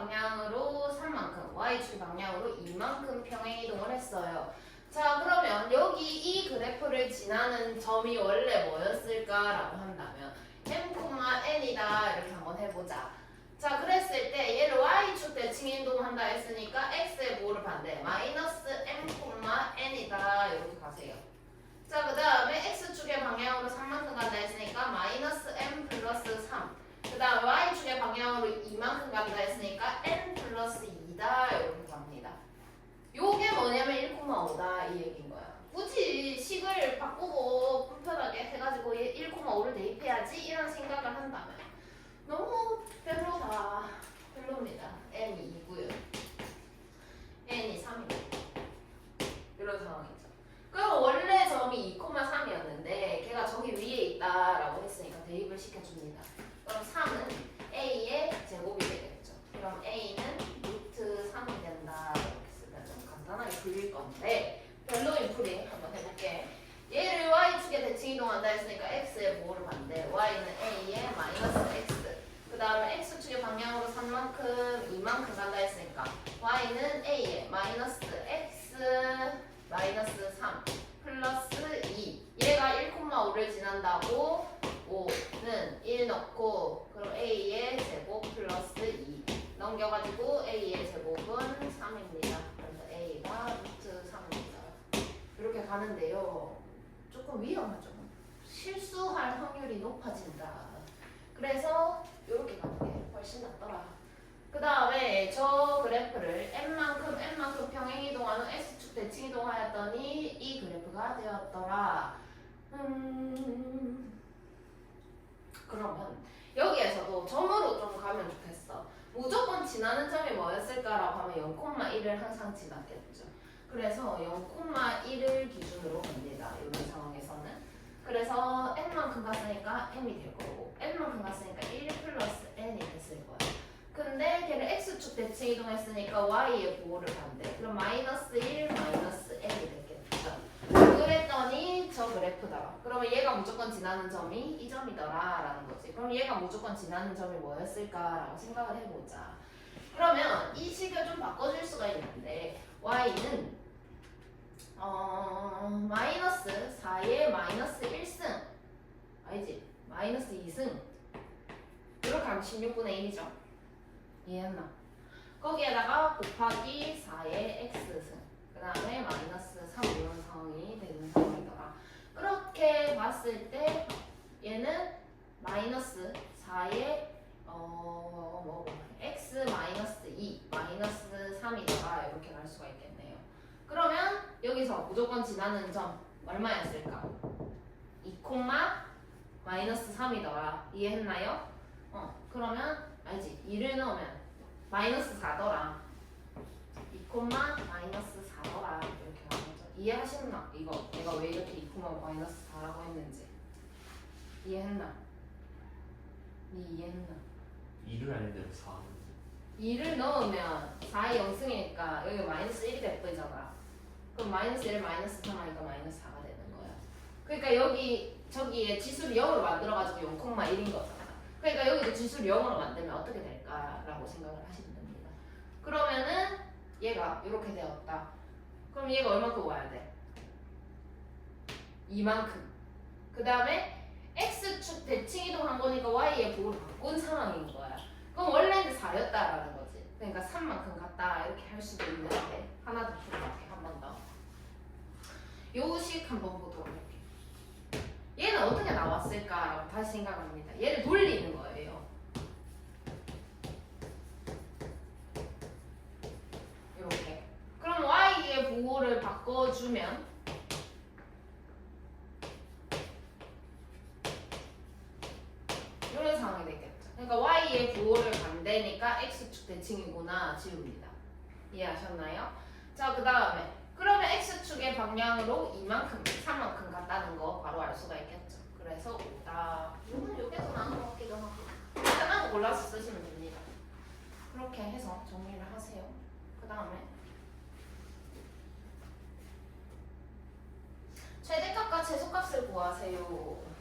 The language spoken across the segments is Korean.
방향으로 3만큼, y축의 방향으로 2만큼 평행이동을 했어요. 자, 그러면 여기 이 그래프를 지나는 점이 원래 뭐였을까라고 한다면 m,n이다 이렇게 한번 해보자. 자, 그랬을 때 얘를 y축 대칭 이동한다 했으니까 x의 부호를 반대 마이너스 m,n이다 이렇게 가세요. 자, 그 다음에 x축의 방향으로 3만큼 간다 했으니까 마이너스 m 플러스 3. 그 다음에 y축의 방향으로 2만큼 간다 했으니까 n 플러스 2다 이렇게 갑니다. 요게 뭐냐면 1,5다 이 얘기인 거야. 굳이 식을 바꾸고 불편하게 해가지고 1,5를 대입해야지 이런 생각을 한다면 너무 별로다. 별로입니다. n이 2고요. n이 3입니다. 이런 상황이죠. 그럼 원래 점이 2,3이었는데 걔가 저기 위에 있다라고 했으니까 대입을 시켜줍니다. 그럼 3은 a의 제곱이 되겠죠. 그럼 a는 루트 3이 된다. 이렇게 쓰면 좀 간단하게 그릴 건데 별로인 풀이 한번 해볼게. 얘를 y축에 대칭 이동한다 했으니까 x의 부호를 반대 y는 a의 마이너스 x. 그 다음에 x축의 방향으로 3만큼 2만큼 간다 했으니까 y는 a의 마이너스 x 마이너스 3 플러스 2. 얘가 1,5를 지난다고 5는 1 넣고 그럼 a의 제곱 플러스 2 넘겨가지고 a의 제곱은 3입니다. 그래서 a가 루트 3입니다. 이렇게 가는데요. 조금 위험하죠. 실수할 확률이 높아진다. 그래서 이렇게 가는 게 훨씬 낫더라. 그 다음에 저 그래프를 n만큼 평행 이동하는 x축 대칭 이동하였더니 이 그래프가 되었더라. 그러면 여기에서도 점으로 좀 가면 좋겠어. 무조건 지나는 점이 뭐였을까라고 하면 0,1을 항상 지났겠죠. 그래서 0,1을 기준으로 갑니다. 이런 상황에서는. 그래서 n만큼 갔으니까 n이 될 거고 n만큼 갔으니까 1 플러스 n이 됐을 거야. 근데 걔를 x축 대칭 이동했으니까 y의 부호를 반대. 그럼 마이너스 1 마이너스 n이 됐겠죠. 그랬더니 저 그래프더라. 그러면 얘가 무조건 지나는 점이 이 점이더라 라는 거지. 그럼 얘가 무조건 지나는 점이 뭐였을까라고 생각을 해보자. 그러면 이 식을 좀 바꿔줄 수가 있는데 y는 마이너스 4의 마이너스 1승 아니지 마이너스 2승 이렇게 하면 16분의 1이죠. 이해했나? 거기에다가 곱하기 4의 x승 그 다음에 마이너스 3 이런 상황이 되는 상황이더라. 그렇게 봤을 때 얘는 마이너스 4의 x 마이너스 2 마이너스 3이더라 이렇게 갈 수가 있겠네요. 그러면 여기서 무조건 지나는 점 얼마였을까? 2, 마이너스 3이더라. 이해했나요? 그러면 알지? 2를 넣으면 마이너스 4더라. 2, 마이너스 4더라. 이렇게 하는 거죠. 이해하셨나? 이거 내가 왜 이렇게 2, 마이너스 4라고 했는지 이해했나? 이해했나? 2를 아닌데 4. 2를 넣으면 4의 0승이니까 여기 마이너스 1이 돼버리잖아. 그럼 마이너스 1 마이너스 3 하니까 마이너스 4가 되는 거야. 그러니까 여기 저기에 지수를 0으로 만들어가지고 0,1인 거잖아. 그러니까 여기도 지수를 0으로 만들면 어떻게 될까라고 생각을 하시면 됩니다. 그러면은 얘가 이렇게 되었다. 그럼 얘가 얼마큼 와야 돼? 2만큼. 그 다음에 x축 대칭 이동한 거니까 y의 부호를 바꾼 상황인 거야. 그럼 원래는 4였다라는 거지. 그러니까 3만큼 갔다 이렇게 할 수도 있는데 하나 더 풀어볼게. 한 번 더. 요식 한번 보도록 할게요. 얘는 어떻게 나왔을까라고 다시 생각합니다. 얘를 돌리는 거예요. 이렇게. 그럼 y의 부호를 바꿔주면 이런 상황이 되겠죠. 그러니까 y의 부호를 반대니까 x축 대칭이구나 지웁니다. 이해하셨나요? 자, 그 다음에 그러면 x축의 방향으로 2만큼, 3만큼 갔다는 거 바로 알 수가 있겠죠. 그래서 5다. 이건 여기서 나온 것 같기도 하고 간단한 거 골라서 쓰시면 됩니다. 그렇게 해서 정리를 하세요. 그 다음에 최대값과 최소값을 구하세요.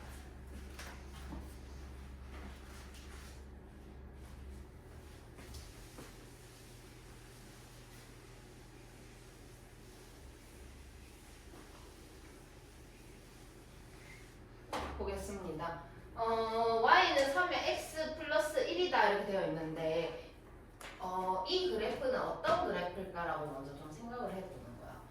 보겠습니다. y는 3의 x 플러스 1이다 이렇게 되어 있는데 이 그래프는 어떤 그래프일까라고 먼저 좀 생각을 해보는 거야.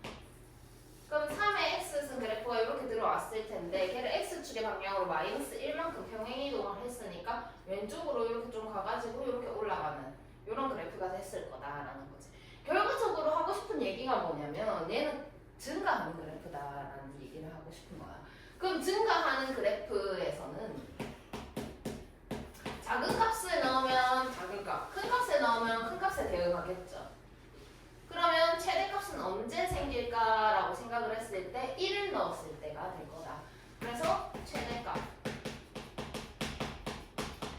그럼 3의 x승 그래프가 이렇게 들어왔을 텐데 걔를 x축의 방향으로 마이너스 1만큼 평행이동을 했으니까 왼쪽으로 이렇게 좀 가가지고 이렇게 올라가는 이런 그래프가 됐을 거다라는 거지. 결과적으로 하고 싶은 얘기가 뭐냐면 얘는 증가하는 그래프다라는 얘기를 하고 싶은 거야. 그럼 증가하는 그래프에서는 작은 값을 넣으면 작은 값, 큰 값을 넣으면 큰 값에 대응하겠죠. 그러면 최대값은 언제 생길까라고 생각을 했을 때 1을 넣었을 때가 될 거다. 그래서 최대값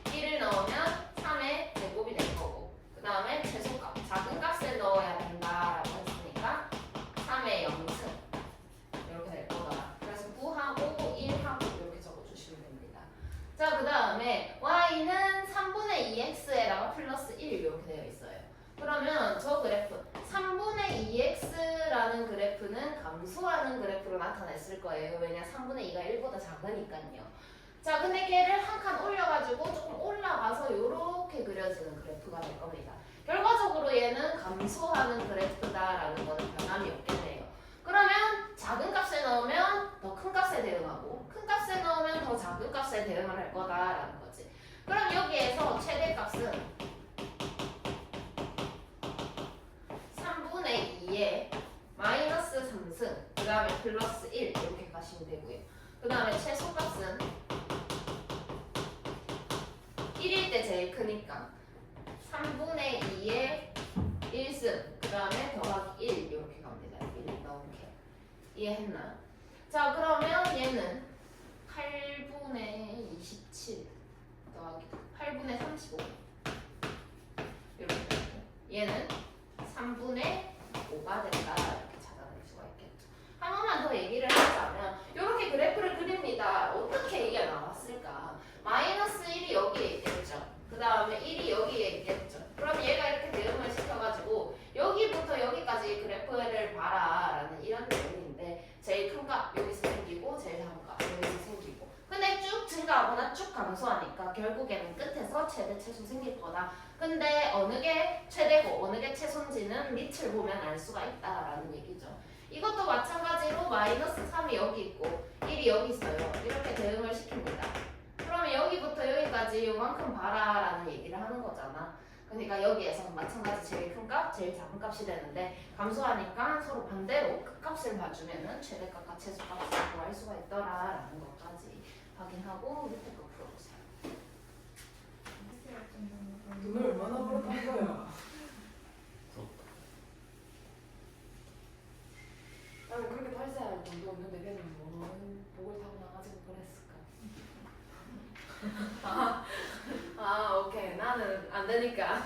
1을 넣으면 3의 제곱이 될 거고 그 다음에 최소값 작은 값을 넣어야 된다라고 했으니까 3의 0승 이렇게 될 거다. 그래서 9하고 1하고 이렇게 적어주시면 됩니다. 자, 그 다음에 y는 3분의 2x에다가 플러스 1 이렇게 되어 있어요. 그러면 저 그래프 3분의 2x라는 그래프는 감소하는 그래프로 나타냈을 거예요. 왜냐 3분의 2가 1보다 작으니까요. 자, 근데 걔를 한 칸 올려가지고 조금 올라가서 이렇게 그려지는 그래프가 될 겁니다. 결과적으로 얘는 감소하는 그래프다라는 거는 변함이 없겠네요. 그러면 작은 값을 넣으면 더 큰 값에 대응하고 큰 값을 넣으면 더 작은 값에 대응을 할 거다라는 거지. 그럼 여기에서 최대값은 3분의 2에 마이너스 3승 그 다음에 플러스 1 이렇게 가시면 되고요. 그 다음에 최소값은 1일 때 제일 크니까 3분의 2에 1승 그 다음에 더하기 1 이렇게 갑니다. 1 넣게 이해했나? 자, 그러면 얘는 8분의 27 더하기 8분의 35 이렇게 되고 얘는 3분의 5가 된다 이렇게 찾아낼 수가 있겠죠. 한 번만 더 얘기를 하자면 이렇게 그래프를 그립니다. 어떻게 이게 나왔을까? 마이너스 1이 여기에 있겠죠. 그 다음에 1이 여기에 있겠죠. 그럼 얘가 이렇게 대응을 시켜가지고 여기부터 여기까지 그래프를 봐라 라는 이런 내용인데 제일 큰 값 여기서 생기고 제일 작은 값 여기서 생기고 근데 쭉 증가하거나 쭉 감소하니까 결국에는 끝에서 최대 최소 생길 거다. 근데 어느 게 최대고 어느 게 최소인지는 밑을 보면 알 수가 있다라는 얘기죠. 이것도 마찬가지로 마이너스 3이 여기 있고 1이 여기 있어요. 이렇게 대응을 시킵니다. 그러면 여기부터 여기까지 요만큼 봐라라는 얘기를 하는 거잖아. 그러니까 여기에서는 마찬가지 제일 큰 값, 제일 작은 값이 되는데 감소하니까 서로 반대로 끝값을 봐주면은 최대값과 최소값을 구할 수가 있더라라는 것까지 확인하고 밑에 거 풀어보세요. 돈을 얼마나 벌었던 거야? 나는 그렇게 탈세할 돈도 없는데 걔는 뭐 목을 타고 나가지고 그랬을까? 오케이. 나는 안 되니까.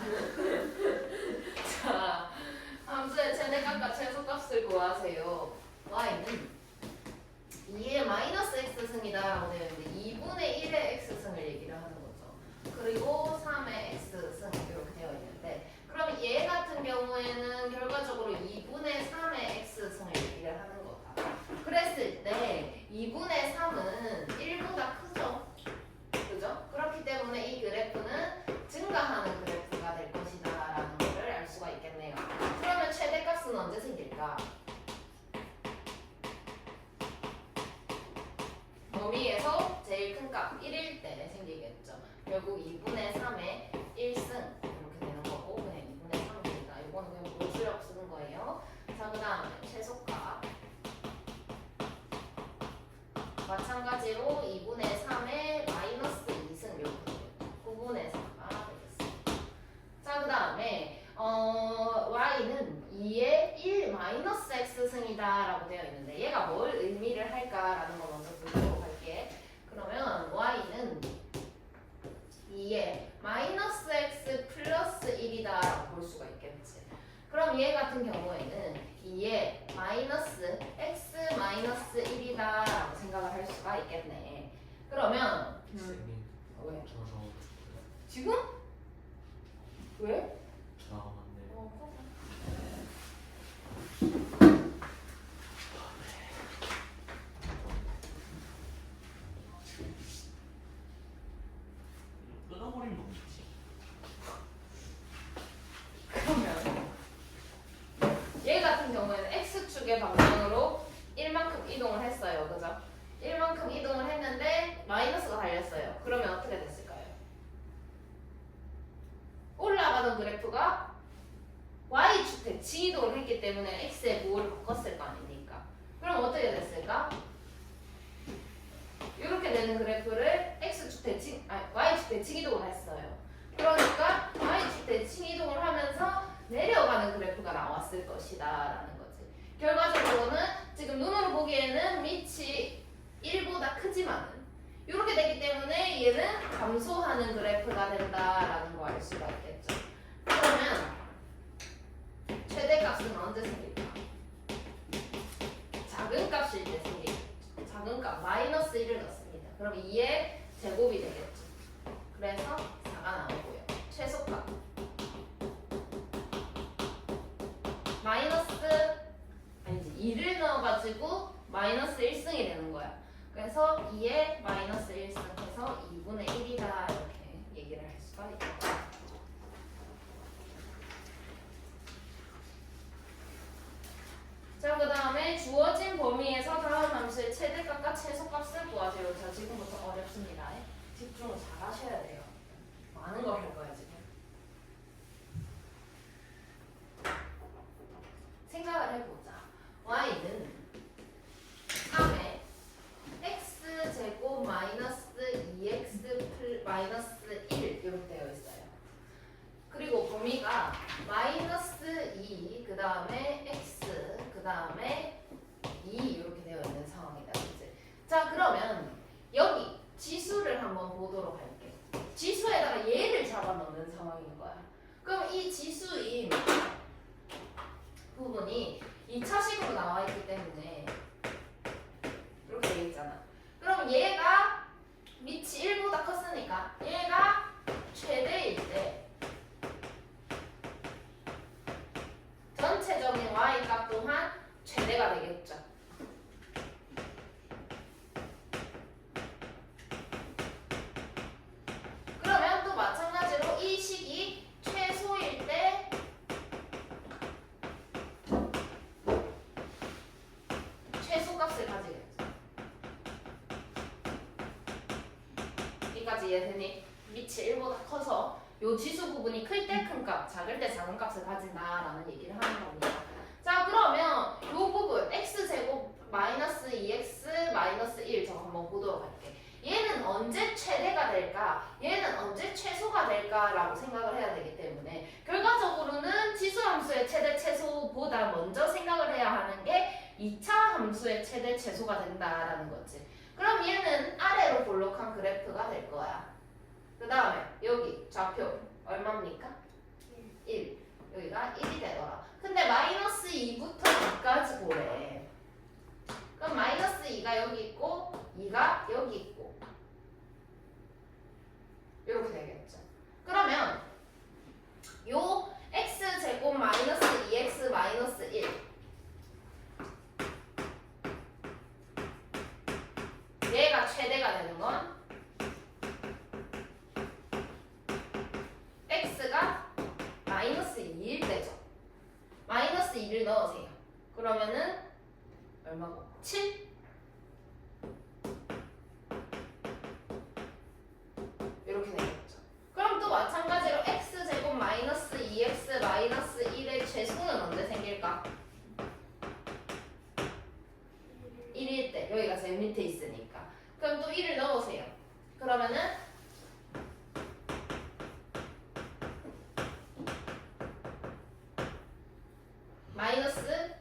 자, 함수의 최대값과 최소값을 구하세요. y는 2의 마이너스 x승이다라고 되어 있는데 2분의 1의 x승을 얘기를 하는 거죠. 그리고 3의 x승 이렇게 되어 있는데 그럼 얘 같은 경우에는 결과적으로 2분의 3의 x승을 얘기를 하는 거다. 그랬을 때 2분의 3은 1보다 크죠? 그죠? 그렇기 때문에 이 그래프는 증가하는 그래프가 될 것이다 라는 것을 알 수가 있겠네요. 그러면 최대값은 언제 생길까? 범위에서 제일 큰 값 1일 때 생기겠죠. 결국 2분의 3의 1승 이렇게 되는 거고 그냥 2분의 3입니다. 이거는 그냥 모수력 쓰는 거예요. 자, 그 다음에 최소값 마찬가지로 2분의 3의 마이너스 2승 이렇게 되겠죠. 9분의 3가 되겠습니다. 자, 그 다음에 y는 2의 1 마이너스 x승이다 라고 되어 있는데 얘가 뭘 의미를 할까라는 거 먼저 보도록 할게. 그러면 y는 2의 마이너스 x 플러스 1이다 라고 볼 수가 있겠지. 그럼 얘 같은 경우에는 2의 마이너스 x 마이너스 1이다 라고 생각을 할 수가 있겠네. 그러면 선생님 왜? 저 저거 지금? 왜? 나왔네. 방향으로 1만큼 이동을 했어요. 그죠? 1만큼 이동을 했는데 마이너스가 달렸어요. 그러면 어떻게 됐을까요? 올라가던 그래프가 y축 지이동을 했기 때문에 x의 부호를 바꿨을 거 아닙니까? 그럼 어떻게 됐을까? 이렇게 되는 그래프를 y축 대칭이동을 했어요. 그러니까 y축 대칭이동을 하면서 내려가는 그래프가 나왔을 것이다 라는 거지. 결과적으로는 지금 눈으로 보기에는 밑이 1보다 크지만은 이렇게 되기 때문에 얘는 감소하는 그래프가 된다라는 거 알 수가 있겠죠. 그러면 최대값은 언제 생길까? 작은 값일 때 생기겠죠. 작은 값 마이너스 1을 넣습니다. 그럼 2의 제곱이 되겠죠. 그래서 4가 나오고요. 최소값 마이너스 아니지 2를 넣어가지고 마이너스 1승이 되는 거야. 그래서 2의 마이너스 1승 해서 2분의 1이다 이렇게 얘기를 할 수가 있겠다. 자, 그 다음에 주어진 범위에서 다음 함수의 최대값과 최소값을 구하세요. 자, 지금부터 어렵습니다. 집중을 잘 하셔야 돼요. 많은 걸 할 거야 지금. 생각을 해보자. y는 3에 x제곱 마이너스 2x 마이너스 1 이렇게 되어 있어요. 그리고 범위가 마이너스 2, 그 다음에 x, 그 다음에 2 이렇게 되어 있는 상황이다. 그치? 자, 그러면 여기 지수를 한번 보도록 할게. 지수에다가 얘를 잡아 넣는 상황인 거야. 그럼 이 지수인 부분이 2차식으로 나와 있기 때문에 이렇게 되어 있잖아. 그럼 얘가 밑이 1보다 컸으니까 얘가 최대일 때 전체적인 y값 또한 최대가 되겠죠. 그러면 또 마찬가지로 이 식이 최소일 때 최소값을 가지겠죠. 여기까지 이해되니? 밑이 1보다 커서 요 지수 부분이 클 때 큰 값, 작을 때 작은 값을 가진다라는 얘기를 하는 겁니다. 자, 그러면 요 부분 x제곱 마이너스 2x 마이너스 1 저거 한번 보도록 할게. 얘는 언제 최대가 될까? 얘는 언제 최소가 될까라고 생각을 해야 되기 때문에 결과적으로는 지수함수의 최대 최소보다 먼저 생각을 해야 하는 게 2차 함수의 최대 최소가 된다라는 거지. 그럼 얘는 아래로 볼록한 그래프가 될 거야. 그 다음에 여기 좌표 얼마입니까? 1. 여기가 1이 되더라. 근데 마이너스 2부터 2까지 보래. 그럼 마이너스 2가 여기 있고 2가 여기 있고 이렇게 되겠죠. 그러면 요 x제곱 마이너스 2x 마이너스 1 얘가 최대가 되는 건 x가 마이너스 2일 때죠. 마이너스 2를 넣으세요. 그러면은 얼마고? 7? 이렇게 되겠죠. 그럼 또 마찬가지로 x제곱 마이너스 2x 마이너스 1의 최소는 언제 생길까? 1일 때. 여기가 제일 밑에 있으니까. 그럼 또 1을 넣으세요. 그러면은 마이너스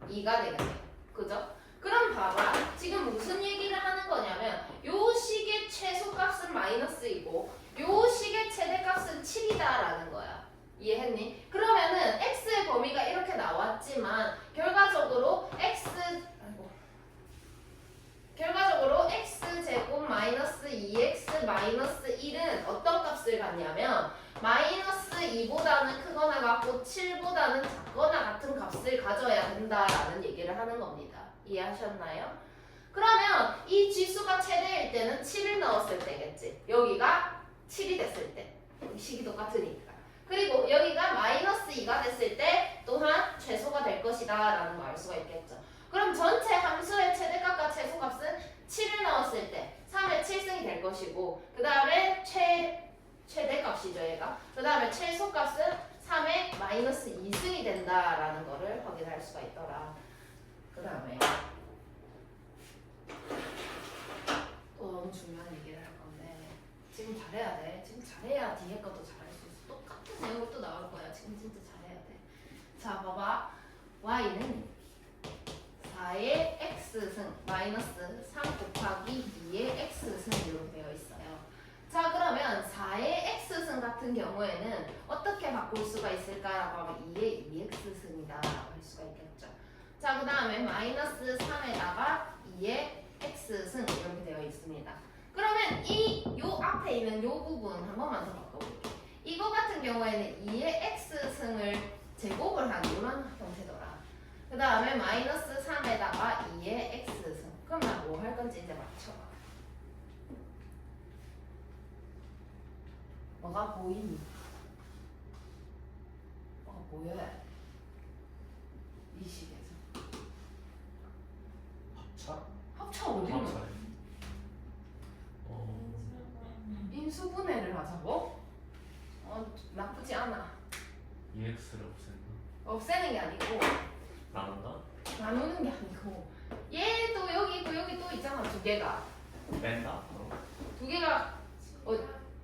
2가 되겠네요. 그죠? 그럼 봐봐. 지금 무슨 얘기를 하는 거냐면 요 식의 최소값은 마이너스이고 요 식의 최대값은 7이다라는 거야. 이해했니? 그러면은 x의 범위가 이렇게 나왔지만 결과적으로 x제곱 마이너스 2x 마이너스 1은 어떤 값을 갖냐면 마이너스 2보다는 크거나 같고 7보다는 작거나 같은 값을 가져야 된다라는 얘기를 하는 겁니다. 이해하셨나요? 그러면 이 지수가 최대일 때는 7을 넣었을 때겠지. 여기가 7이 됐을 때. 식이 똑같으니까. 그리고 여기가 마이너스 2가 됐을 때 또한 최소가 될 것이다 라는 걸 알 수가 있겠죠. 그럼 전체 함수의 최대값과 최소값은 7을 넣었을 때 3의 7승이 될 것이고 그 다음에 최대값이죠 얘가. 그 다음에 최소값은 3의 마이너스 2승이 된다라는 거를 확인할 수가 있더라. 그 다음에 또 너무 중요한 얘기를 할 건데 지금 잘해야 돼. 지금 잘해야 뒤에 것도 잘할 수 있어. 똑같은 내용이 또 나올 거야. 지금 진짜 잘해야 돼. 자 봐봐. y는 4의 x승 마이너스 3 곱하기 2의 x승 이렇게 되어 있어요. 자 그러면 4의 x승 같은 경우에는 어떻게 바꿀 수가 있을까라고 하면 2의 2x승이다 라고 할 수가 있겠죠. 자 그 다음에 마이너스 3에다가 2의 x승 이렇게 되어 있습니다. 그러면 요 앞에 있는 요 부분 한 번만 더 바꿔볼게요. 이거 같은 경우에는 2의 x승을 제곱을 한 이런 형태더라. 그 다음에 마이너스 3에다가 2의 x승. 그럼 나 뭐 할 건지 이제 맞춰봐. 뭐가 보이니? 뭐가 보여야 돼. 이 식에서. 합차? 합차 어디로? 합차. 인수분해를 하자고? 나쁘지 않아. EX를 없앤다. 없애는 게 아니고 나눈다? 나누는 게 아니고 얘도 여기 있고 여기 또 있잖아. 두 개가 뺀다? 두 개가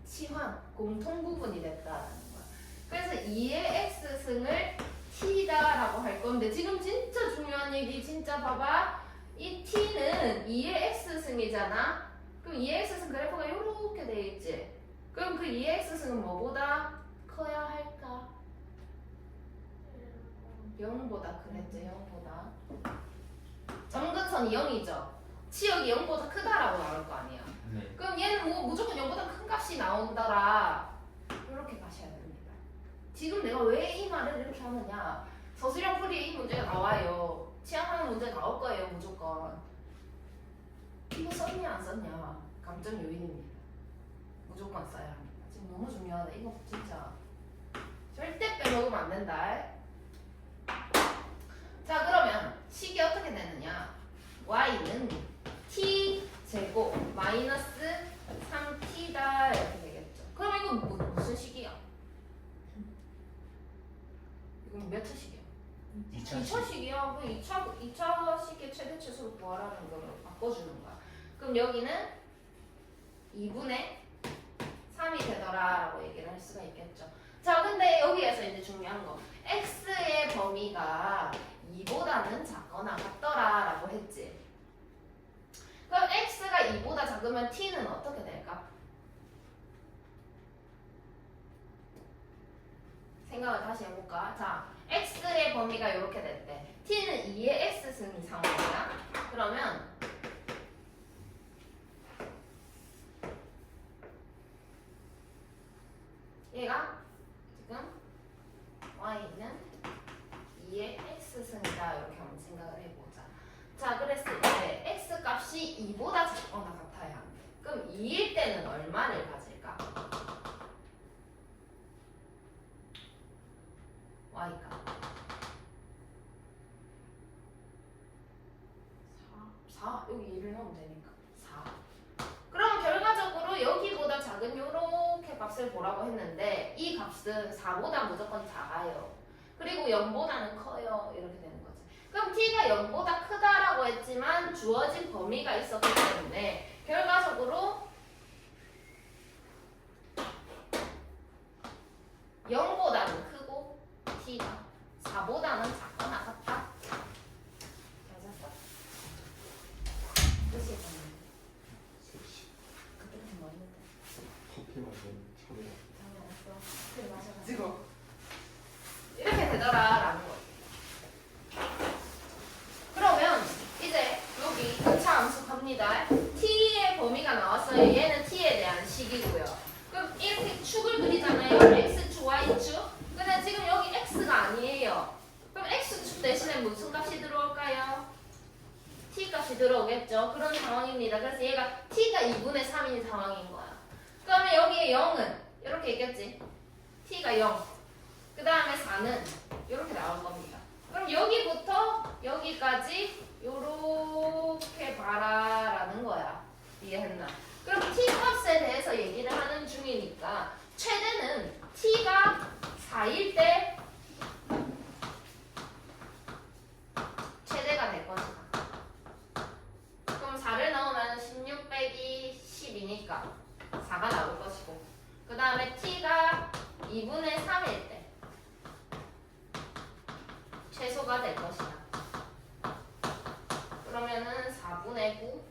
치환 공통 부분이 됐다라는 거야. 그래서 2의 x승을 t다라고 할 건데 지금 진짜 중요한 얘기 진짜 봐봐. 이 t는 2의 x승이잖아. 그럼 2의 x승 그래프가 이렇게 돼 있지. 그럼 그 2의 x승은 뭐보다 커야 할까? 0보다 그랬죠. 0보다. 점근선이 0이죠. 치역이 0보다 크다라고 나올 거 아니야. 네. 그럼 얘는 뭐 무조건 0보다 큰 값이 나온다라. 이렇게 가셔야 됩니다. 지금 내가 왜 이 말을 이렇게 하느냐. 서술형 풀이에 이 문제가 나와요. 취향하는 문제 나올 거예요. 무조건. 이거 썼냐 안 썼냐. 감점 요인입니다. 무조건 써야 합니다. 지금 너무 중요하다. 이거 진짜 절대 빼먹으면 안 된다. 자 그러면 식이 어떻게 되느냐. y는 t 제곱 마이너스 3t다 이렇게 되겠죠. 그럼 이건 무슨 식이야? 이건 몇 차식이야? 2차식이야. 그 2차 식의 최대 최소를 구하라는 거로 바꿔주는 거야. 그럼 여기는 2분의 3이 되더라라고 얘기를 할 수가 있겠죠. 자 근데 여기에서 이제 중요한 거 x의 범위가 2보다는 작거나 같더라라고 했지. 그럼 x가 2보다 작으면 t는 어떻게 될까? 생각을 다시 해볼까? 자 x의 범위가 이렇게 됐대. t는 2의 x승 이상 이야. 그러면 얘가 지금 y는 2의 x승이다 이렇게 한번 생각을 해보자. 자 그랬을 때 x 값이 2보다 작거나 같아야 합니다. 그럼 2일 때는 얼마를 가질까? y값 4 여기 2를 넣으면 되니까 4. 그럼 결과적으로 여기보다 작은 요렇게 값을 보라고 했는데 이 값은 4보다 무조건 작아요. 그리고 0보다는 커요. 이렇게 되는 거지. 그럼 t가 0보다 크다라고 했지만 주어진 범위가 있었기 때문에 결과적으로 0보다는 크고 t가 4보다는 작거나 같다. 맞았어? 몇 시에 잤는데? 3시 그때부터 뭐 했는데? 커피 마시는 참여. 잠이 안 왔어. 그래 마셔봐. 찍어. 이렇게 되더라라는 거지. 그러면 이제 여기 2차 함수 갑니다. t의 범위가 나왔어요. 얘는 t에 대한 식이고요. 그럼 이렇게 축을 그리잖아요. x축, y축. 근데 지금 여기 x가 아니에요. 그럼 x축 대신에 무슨 값이 들어올까요? t 값이 들어오겠죠. 그런 상황입니다. 그래서 얘가 t가 2분의 3인 상황인 거야. 그러면 여기에 0은 이렇게 있겠지. t가 0. 그 다음에 4는 이렇게 나올 겁니다. 그럼 여기부터 여기까지 요렇게 봐라라는 거야. 이해했나? 그럼 t 값에 대해서 얘기를 하는 중이니까 최대는 t가 4일 때 최대가 될 것이다. 그럼 4를 넣으면 16 빼기 10이니까 4가 나올 것이고, 그 다음에 t가 2분의 3일 때 최소가 될 것이다. 그러면은 4분의 9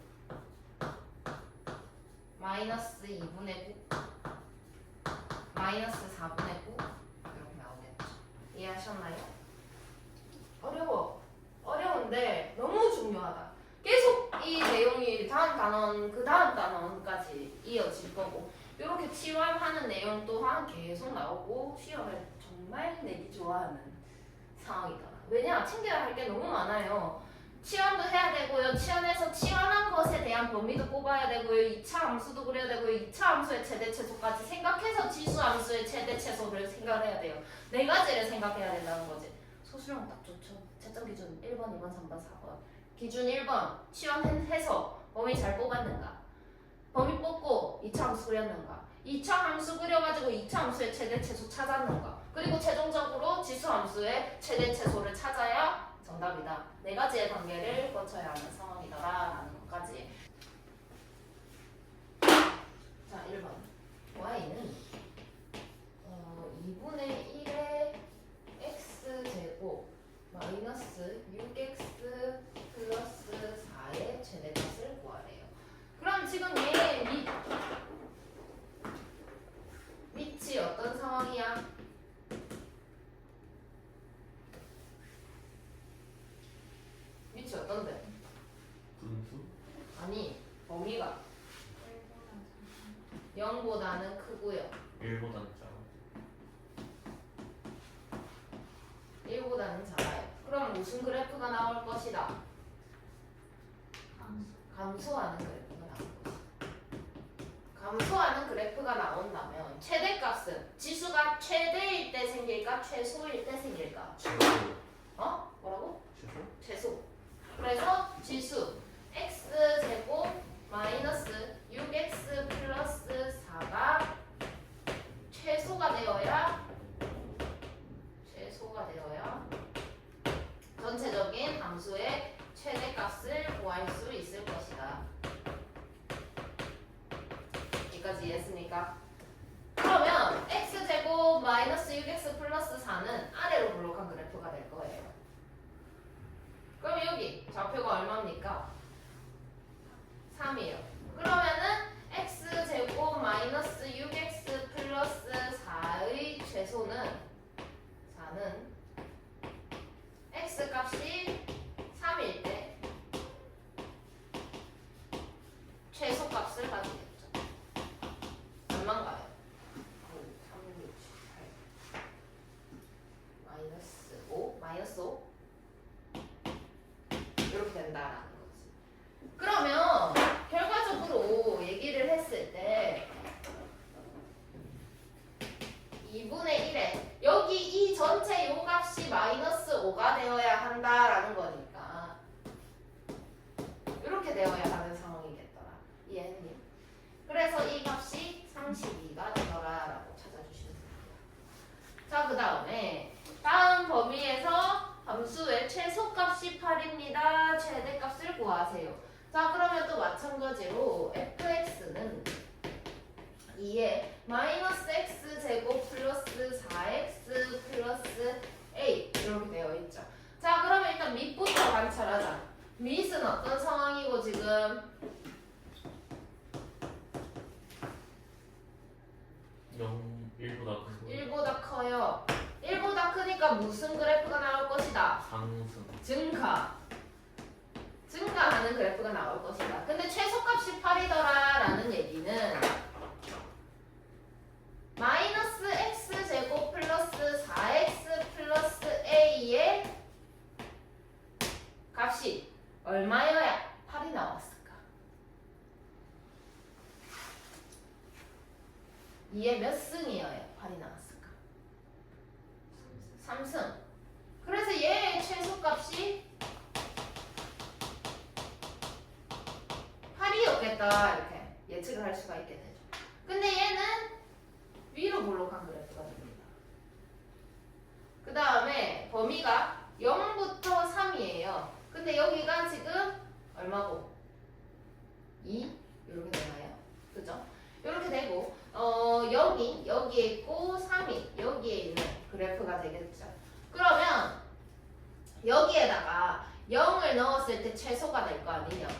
마이너스 2분의 9 마이너스 4분의 9 이렇게 나오겠죠. 이해하셨나요? 어려운데 너무 중요하다. 계속 이 내용이 다음 단원 그 다음 단원까지 이어질 거고, 이렇게 치환하는 내용 또한 계속 나오고 시험에 정말 내기 좋아하는 상황이더라. 왜냐? 챙겨야 할 게 너무 많아요. 치환도 해야 되고요. 치환해서 치환한 것에 대한 범위도 뽑아야 되고요. 2차 함수도 그려야 되고요. 2차 함수의 최대 최소까지 생각해서 지수 함수의 최대 최소를 생각해야 돼요. 네 가지를 생각해야 된다는 거지. 소수령 딱 좋죠. 채점 기준 1번, 2번, 3번, 4번. 기준 1번 치환해서 범위 잘 뽑았는가? 범위 뽑고 2차 함수 그렸는가? 2차 함수 그려가지고 2차 함수의 최대 최소 찾았는가? 그리고 최종적으로 지수 함수의 최대 최소를 찾아야 정답이다. 네 가지의 단계를 거쳐야 하는 상황이더라라는 것까지. 자, 1번. y는 2분의 1의 x제곱 마이너스 6x 플러스 4의 최대값을 구하래요. 그럼 지금 얘 밑이 어떤 상황이야? 밑이 어떤데? 분수? 아니, 범위가 0보다는 크고요. 1보다는 작아. 1보다는 작아요. 그럼 무슨 그래프가 나올 것이다? 감소하는 그래프가 나올 것이다. 감소하는 그래프가 나온다면 최대값은 지수가 최대일 때 생길까? 최소일 때 생길까? 최소. 뭐라고? 최소? 최소. 그래서 지수 x제곱 마이너스 6x 플러스 4가 최소가 되어야 전체적인 함수의 최대값을 구할 수 있을 것이다. 여기까지 이해했습니까? 그러면 x제곱 마이너스 6x 플러스 4는 아래로 블록한 그래프가 될 거예요. 그럼 여기 좌표가 얼마입니까? 3이에요. 그러면은 x제곱 마이너스 6x 플러스 4의 최소는 4는 x값이 3일 때 최소값을 가지겠죠. 얼마인가요? 3, 6, 8 마이너스 5 마이너스 5 이렇게 된다라는 거지. 그러면 결과적으로 얘기를 했을 때 2분의 1에 여기 이 전체 요 값이 마이너스 5가 되어야 한다라는 거니까 이렇게 되어야 하는 상황이겠더라. 이해했니? 그래서 이 값이 32가 되더라라고 찾아주시면 됩니다. 자, 그 다음에 다음 범위에서 함수의 최소값이 8입니다. 최대값을 구하세요. 자, 그러면 또 마찬가지로 fx는 2에 마이너스 x제곱 플러스 4x 플러스 a 이렇게 되어 있죠. 자, 그러면 일단 밑부터 관찰하자. 밑은 어떤 상황이고 지금 0, 1보다 크고 1보다 커요. 1보다 크니까 무슨 그래프가 나올 것이다? 상승. 증가하는 그래프가 나올 것이다. 근데 최소값이 8이더라라는 얘기는 마이너스 x제곱 플러스 4x 플러스 a의 값이 얼마여야 8이 나왔을까? 2의 몇 승이어야 8이 나왔을까? 3승. 그래서 얘의 최소값이 8이었겠다 이렇게 예측을 할 수가 있게 되죠. 근데 얘는 위로 볼록한 그래프가 됩니다. 그 다음에 범위가 0부터 3이에요. 근데 여기가 지금 얼마고? 2? 이렇게 되나요? 그죠? 이렇게 되고 여기에 있고 3이 여기에 있는 그래프가 되겠죠. 그러면 여기에다가 0을 넣었을 때 최소가 될 거 아니냐고.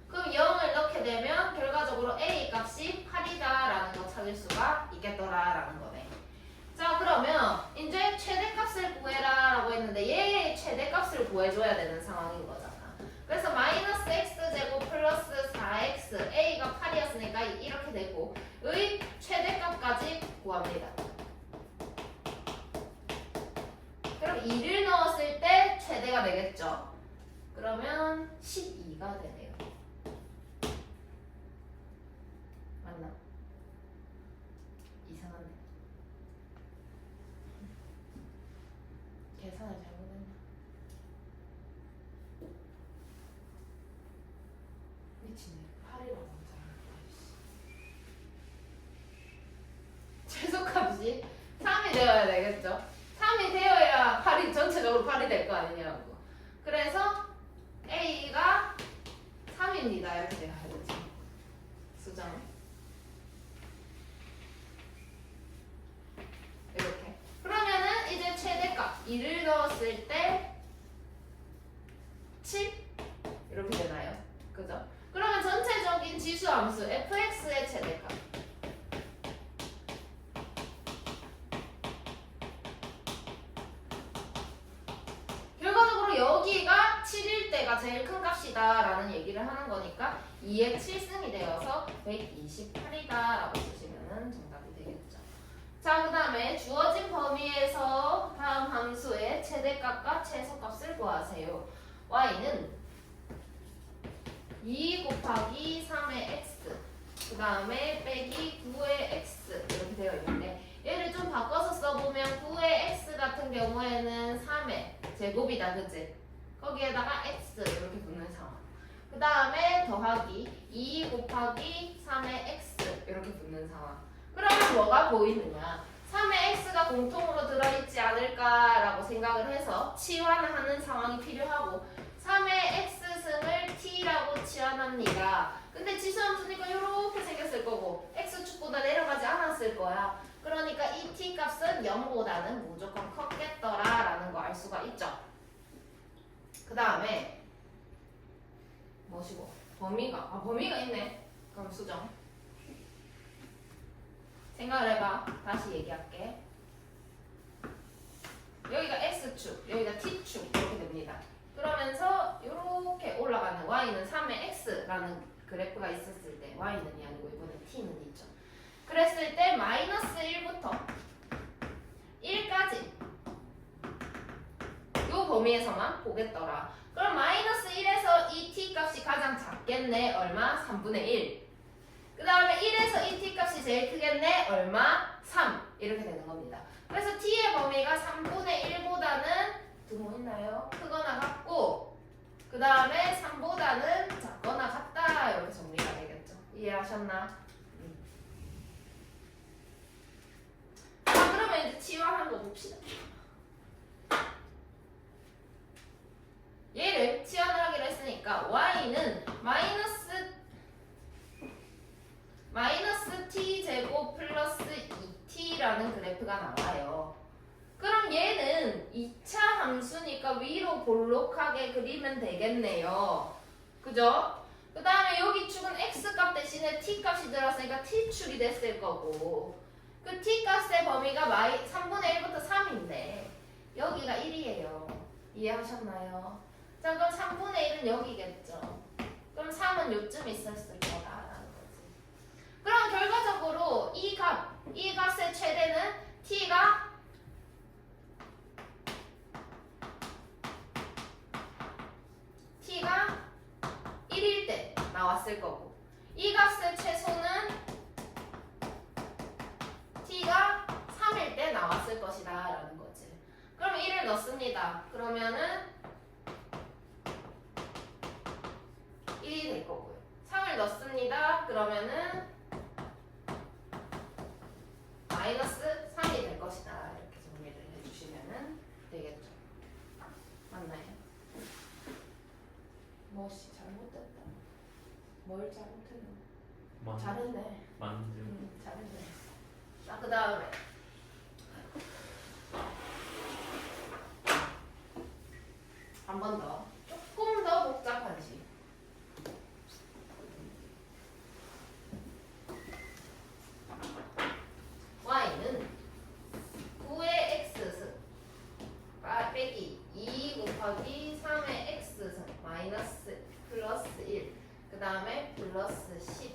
그럼 0을 넣게 되면 결과적으로 A 값이 8이다라는 거 찾을 수가 있겠더라라는 거네. 자 그러면 이제 최대값을 구해라라고 했는데 얘의 최대값을 구해줘야 되는 상황인 거잖아. 그래서 마이너스 x제곱 플러스 4x a가 8이었으니까 이렇게 되고 의 최대값까지 구합니다. 그럼 2를 넣었을 때 최대가 되겠죠. 그러면 12가 되네요. 맞나? 이상한데. 계산을 잘못했나? 미치네. 8이라고 잘못했다. 최소값이 3이 되어야 되겠죠? 3이 되어야 8이 전체적으로 8이 될 거 아니냐고. 그래서 A가 3입니다. 이렇게 돼야 되죠. 수정. 이렇게. 그러면은 이제 최대값 2를 넣었을 때 7? 이렇게 되나요? 그죠? 그러면 전체적인 지수 함수 fx의 최대값 결과적으로 여기가 7일 때가 제일 큰 값이다 라는 얘기를 하는 거니까 2의 7승이 되어서 128이다 라고 쓰시면 정답이 되겠죠. 자, 그 다음에 주어진 범위에서 다음 함수의 최대값과 최소값을 구하세요. y는 2 곱하기 3의 x 그 다음에 빼기 9의 x 이렇게 되어 있는데 얘를 좀 바꿔서 써보면 9의 x 같은 경우에는 3의 제곱이다 그치? 거기에다가 x 이렇게 붙는 상황. 그 다음에 더하기 2 곱하기 3의 x 이렇게 붙는 상황. 그러면 뭐가 보이느냐? 3의 x가 공통으로 들어있지 않을까라고 생각을 해서 치환하는 상황이 필요하고 3의 x승을 t라고 치환합니다. 근데 지수함수니까 이렇게 생겼을 거고 x축보다 내려가지 않았을 거야. 그러니까 이 t 값은 0보다는 무조건 컸겠더라라는 거 알 수가 있죠. 그 다음에 뭐시고? 범위가 있네. 그럼 수정. 생각을 해봐. 다시 얘기할게. 여기가 x축, 여기가 t축 이렇게 됩니다. 그러면서 이렇게 올라가는 y는 3의 x라는 그래프가 있었을 때 y는이 아니고 이번에 t는 있죠. 그랬을 때 마이너스 1부터 1까지 요 범위에서만 보겠더라. 그럼 마이너스 1에서 이 t 값이 가장 작겠네. 얼마? 3분의 1. 그 다음에 1에서 이 t 값이 제일 크겠네. 얼마? 3. 이렇게 되는 겁니다. 그래서 t의 범위가 3분의 1보다는 뭐 있나요? 크거나 같고 그 다음에 3보다는 작거나 같다. 이렇게 정리가 되겠죠. 이해하셨나? 자, 그러면 이제 치환한 거 봅시다. 얘를 치환을 하기로 했으니까 y는 마이너스 t 제곱 플러스 2t라는 그래프가 나와요. 그럼 얘는 2차 함수니까 위로 볼록하게 그리면 되겠네요. 그죠? 그 다음에 여기 축은 x값 대신에 t값이 들어왔으니까 t축이 됐을 거고 그 t값의 범위가 3분의 1부터 3인데 여기가 1이에요. 이해하셨나요? 자, 그럼 3분의 1은 여기겠죠. 그럼 3은 요쯤 있었을 거다라는 거지. 그럼 결과적으로 이 값의 최대는 t가 1일 때 나왔을 거고 이 값의 최소는 t가 3일 때 나왔을 것이다 라는 거지. 그럼 3을 넣습니다. 그러면은 1이 될 거고요. 3을 넣습니다. 그러면은 마이너스 3이 될 것이다. 이렇게 정리를 해주시면 되겠죠. 맞나요? 뭐씨 잘못됐다. 뭘 잘못했노? 잘했네. 만능. 잘했네. 자, 그 다음에 한 번 더. 조금 더 복잡한 식. y는 9의 x승 빼기 2 곱하기 3의 x승 마이너스 플러스 1 그 다음에 플러스 10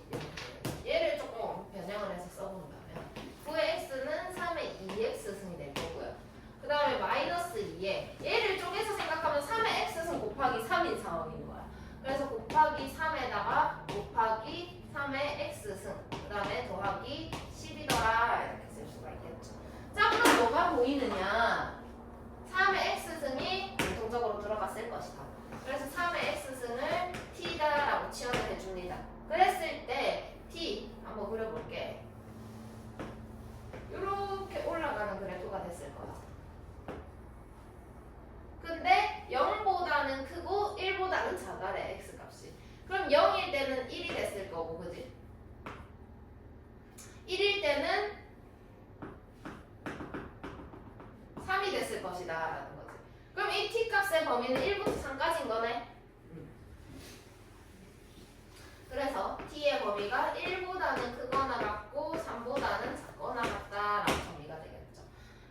얘를 조금 변형을 해서 써본다면 9의 x는 3의 2x승이 될 거고요. 그 다음에 마이너스 2에 얘를 쪼개서 생각하면 3의 x승 곱하기 3인 상황인 거야. 그래서 곱하기 3에다가 곱하기 3의 x승 그 다음에 더하기 10이더라 이렇게 쓸 수가 있겠죠. 자, 그럼 뭐가 보이느냐? 3의 x승이 공통적으로 들어갔을 것이다. 그래서 3의 x승을 t다라고 치환을 해줍니다. 그랬을 때 t 한번 그려볼게. 이렇게 올라가는 그래프가 됐을 거야. 근데 0보다는 크고 1보다는 작아래 x값이. 그럼 0일 때는 1이 됐을 거고, 그지? 1일 때는 3이 됐을 것이다 라는 거지. 그럼 이 t값의 범위는 1부터 3까지인 거네. 그래서 t의 범위가 1보다는 크거나 같고 3보다는 작거나 같다라는 범위가 되겠죠.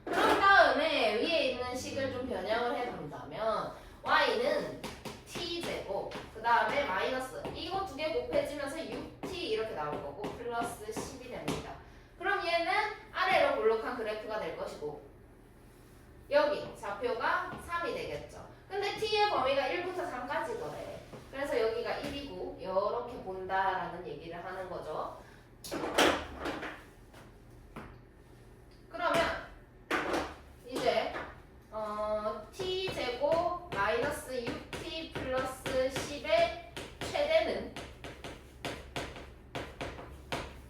그런 다음에 위에 있는 식을 좀 변형을 해본다면 y는 t제곱 그 다음에 마이너스 이거 두 개 곱해지면서 6t 이렇게 나올 거고 플러스 10이 됩니다. 그럼 얘는 아래로 볼록한 그래프가 될 것이고 여기 좌표가 3이 되겠죠. 근데 t의 범위가 1부터 3까지 거래. 그래서 여기가 1이고 이렇게 본다라는 얘기를 하는 거죠. 그러면 이제 t제곱 마이너스 6t 플러스 10의 최대는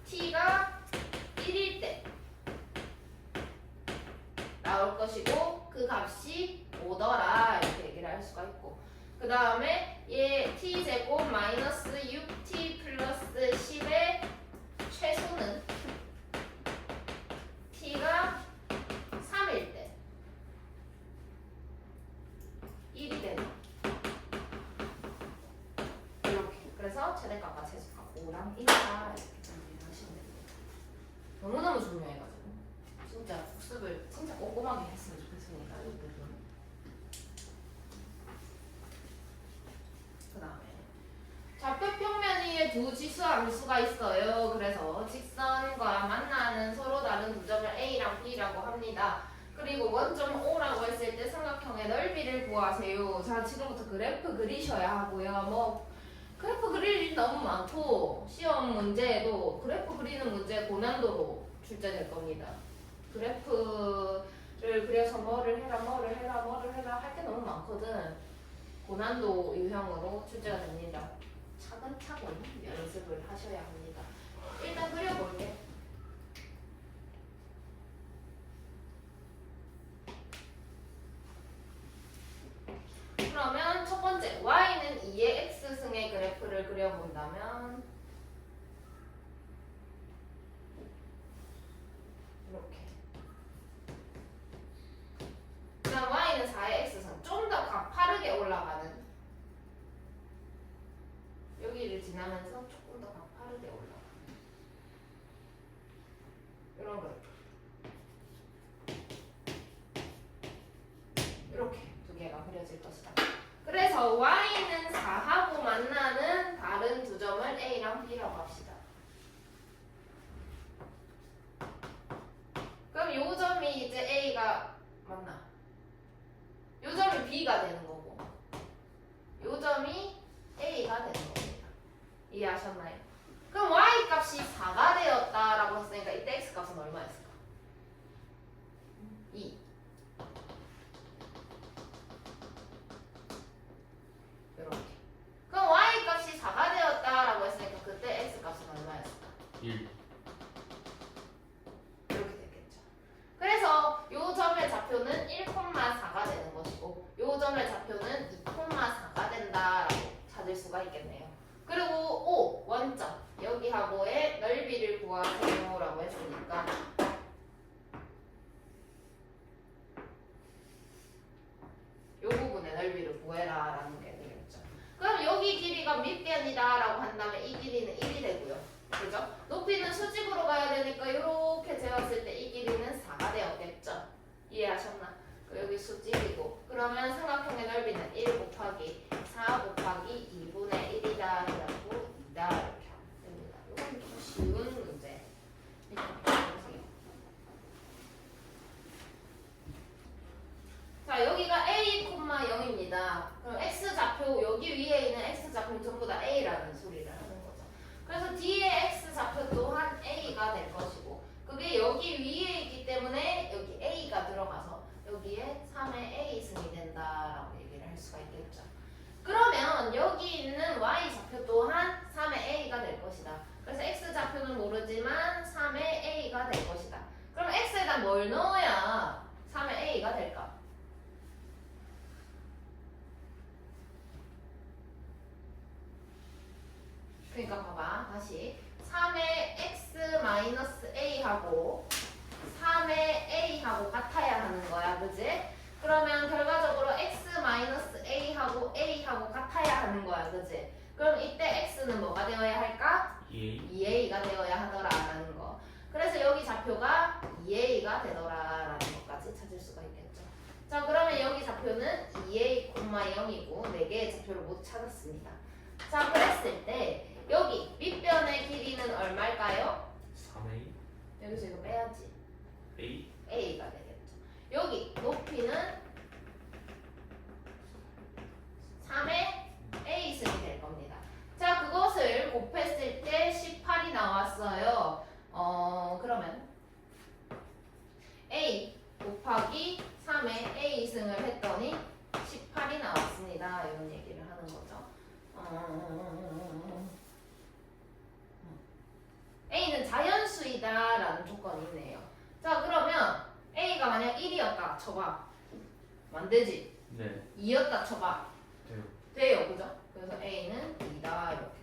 t가 1일 때 나올 것이고 그 값이 5더라 이렇게 얘기를 할 수가 있고 그 다음에 얘 t제곱 마이너스 6t 플러스 10의 최소는 t가 3일 때 1이 되는 이렇게. 그래서 최대값과 최소값 5랑 1이다 이렇게 정리를 하시면 됩니다. 너무너무 중요해가지고 진짜 복습을 진짜 꼼꼼하게 했으면 좋겠습니다. 이 부분. 그 다음에 좌표 평면 위에 두 지수 함수가 있어요. 그래서 직선과 만나는 서로 다른 두 점을 A랑 B라고 합니다. 그리고 원점 O라고 했을 때 삼각형의 넓이를 구하세요. 자, 지금부터 그래프 그리셔야 하고요. 뭐 그래프 그릴 일이 너무 많고 시험 문제에도 그래프 그리는 문제 고난도로 출제될 겁니다. 그래프를 그려서 뭐를 해라 할 게 너무 많거든. 고난도 유형으로 출제가 됩니다. 차근차근 연습을 하셔야 합니다. 일단 그려볼게. 그러면 첫 번째 y는 2의 x승의 그래프를 그려본다면 이렇게. 그다음 y는 4의 x승 좀 더 가파르게 올라가는 여기를 지나면서 조금 더 가파르게 올라가는 이런 그래프. 이렇게 두 개가 그려질 것이다. 그래서 y는 4하고 만나는 다른 두 점을 a랑 b라고 합시다. 그럼 요 점이 이제 a가 맞나? 요 점이 b가 되는 거고 요 점이 a가 되는 겁니다. 이해하셨나요? 그럼 y 값이 4가 되었다라고 했으니까 이때 x 값은 얼마였을까? 2. 수가 있겠네요. 그리고 5 원점 여기하고의 넓이를 구하세요라고 했으니까 요 부분의 넓이를 구해라라는 게 되겠죠. 그럼 여기 길이가 밑변이다라고 한다면 이 길이는 1이 되고요. 그죠? 높이는 수직으로 가야 되니까 이렇게 재웠을 때 이 길이는 4가 되었겠죠. 이해하셨나? 여기 수직이고 그러면 삼각형의 넓이는 1 곱하기 4 곱하기 2분의 1이다 해가지고 2다 이렇게 하면 됩니다. 이건 좀 쉬운 문제. 일단 보세요. 자 여기가 a, 0입니다. 그럼 x 좌표 여기 위에 있는 x 좌표는 전부 다 a라는 소리를 하는 거죠. 그래서 뒤에 x 좌표 또한 a가 될 것이고 그게 여기 위에 있기 때문에 여기 a가 들어가서 여기에 3의 a승이 된다라고 얘기를 할 수가 있겠죠. 그러면 여기 있는 y 좌표 또한 3의 a가 될 것이다. 그래서 x 좌표는 모르지만 3의 a가 될 것이다. 그럼 x에다 뭘 넣어야 3의 a가 될까? 그러니까 봐봐 다시 3의 x-a하고 3의 a하고 같아야 하는 거야 그지? 그러면 결과적으로 x-a하고 a하고 같아야 하는 거야 그지? 그럼 이때 x는 뭐가 되어야 할까? 2a가 되어야 하더라라는 거. 그래서 여기 좌표가 2a가 되더라라는 것까지 찾을 수가 있겠죠. 자 그러면 여기 좌표는 2a, 0이고 4개의 좌표를 못 찾았습니다. 자 그랬을 때 여기 밑변의 길이는 얼마일까요? 3a 여기서 이거 빼야지. a a가 되겠죠. 여기 높이는 3의 a승이 될 겁니다. 자 그것을 곱했을 때 18이 나왔어요. 그러면 a 곱하기 3의 a승을 했더니 18이 나왔습니다. 이런 얘기를 하는 거죠. a는 자연수이다라는 조건이 있네요. 자 그러면 a가 만약 1이었다 쳐봐. 안 되지? 네 2였다 쳐봐. 돼요. 돼요. 그죠? 그래서 a는 2다 이렇게